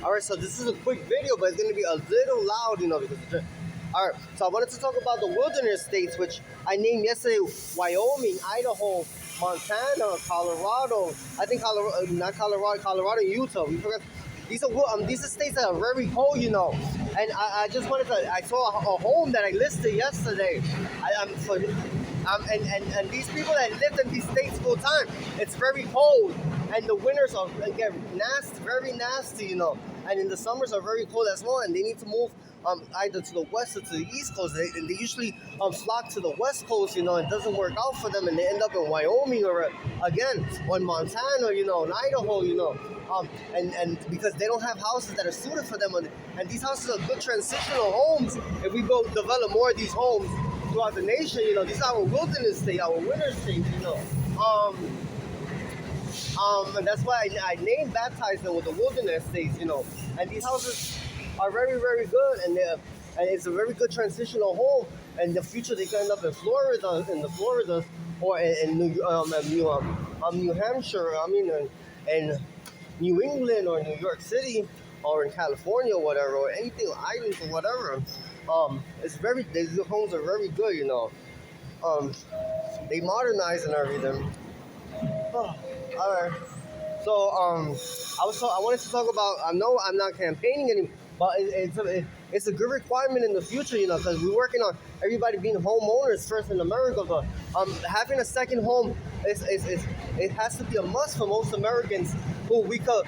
All right, so this is a quick video, but it's gonna be a little loud, because. All right, so I wanted to talk about the wilderness states, which I named yesterday: Wyoming, Idaho, Montana, Colorado. I think Colorado, not Colorado, Colorado, and Utah. We forgot. These are states that are very cold, And I just wanted to. I saw a home that I listed yesterday. And these people that live in these states full time, it's very cold, and the winters are get nasty, very nasty, And in the summers are very cold as well, and they need to move either to the west or to the east coast. They usually flock to the west coast, It doesn't work out for them, and they end up in Wyoming or again or in Montana, in Idaho, and because they don't have houses that are suited for them, and these houses are good transitional homes. If we go develop more of these homes throughout the nation, these are our wilderness state, our winter states, and that's why I baptized them with the wilderness states, And these houses are very, very good, and it's a very good transitional home. And in the future, they can end up in Florida, or in New Hampshire. In New England or New York City, or in California, or whatever, or anything, islands or whatever. These homes are very good, They modernize and everything. Oh, all right. So I wanted to talk about. I know I'm not campaigning anymore, but it's a good requirement in the future, because we're working on everybody being homeowners first in America. But having a second home it has to be a must for most Americans who we could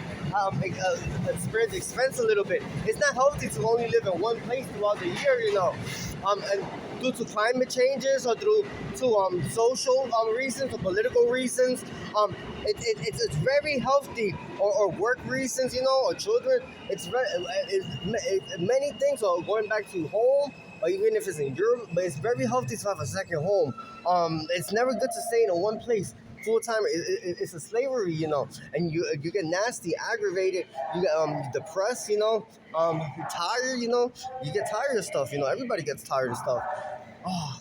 spread the expense a little bit. It's not healthy to only live in one place throughout the year, And due to climate changes or due to social reasons or political reasons, it's very healthy, or work reasons, or children. It's many things. Or going back to home, or even if it's in Europe, but it's very healthy to have a second home. It's never good to stay in one place full time. It's a slavery, and you get nasty, aggravated, you get depressed, you're tired, you get tired of stuff, everybody gets tired of stuff. Oh.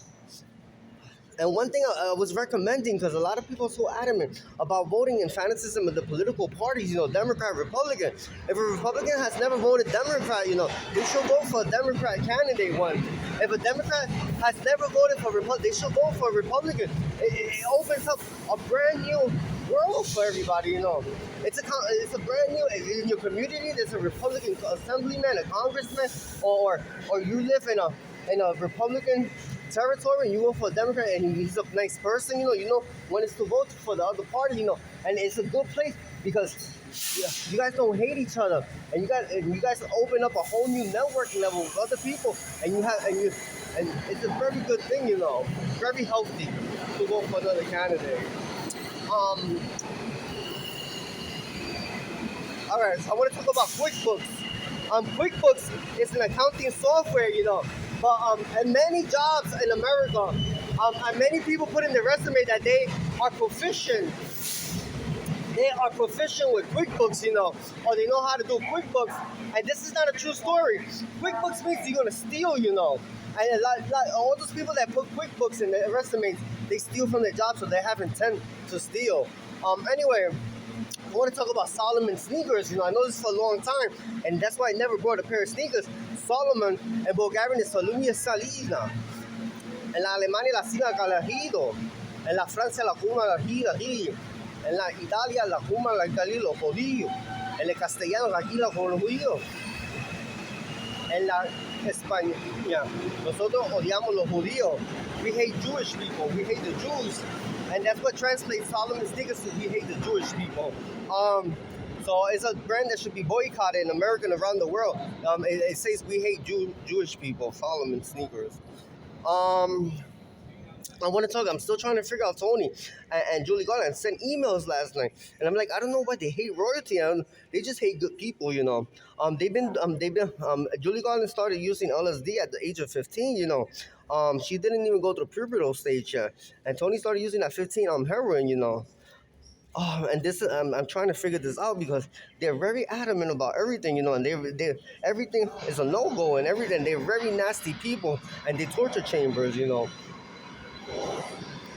And one thing I was recommending, because a lot of people are so adamant about voting and fanaticism of the political parties, Democrat, Republican. If a Republican has never voted Democrat, they should vote for a Democrat candidate one. If a Democrat has never voted for Republican, they should vote for a Republican. It opens up a brand new world for everybody, It's a brand new, in your community, there's a Republican assemblyman, a congressman, or you live in a Republican territory, and you vote for a Democrat, and he's a nice person, you know when it's to vote for the other party, and it's a good place because you guys don't hate each other, and you guys open up a whole new networking level with other people, and it's a very good thing, very healthy to vote for another candidate. All right, so I want to talk about QuickBooks. QuickBooks is an accounting software, but and many jobs in America, and many people put in their resume that they are proficient. They are proficient with QuickBooks, or they know how to do QuickBooks. And this is not a true story. QuickBooks means you're gonna steal, And all those people that put QuickBooks in their resumes, they steal from their jobs, so they have intent to steal. Anyway, I want to talk about Salomon sneakers. I know this for a long time, and that's why I never bought a pair of sneakers. Salomon en Bulgarian is Salumia Salina. En la Alemania la Sina Galahido. En la Francia la Kuma la Hida. En la Italia la Kuma la Italia los judíos. En el castellano la Gila con los judíos. En la España, nosotros odiamos los judíos. We hate Jewish people. We hate the Jews. And that's what translates Salomon sneakers to we hate the Jewish people. So it's a brand that should be boycotted in America and around the world. It says we hate Jewish people, Salomon sneakers. I want to talk. I'm still trying to figure out Tony and Julie Garland sent emails last night, and I'm like, I don't know why they hate royalty. They just hate good people, They've been Julie Garland started using LSD at the age of 15, She didn't even go through pubertal stage yet, and Tony started using at 15 heroin, Oh, and this I'm trying to figure this out because they're very adamant about everything, and they everything is a no-go and everything. They're very nasty people, and they torture chambers,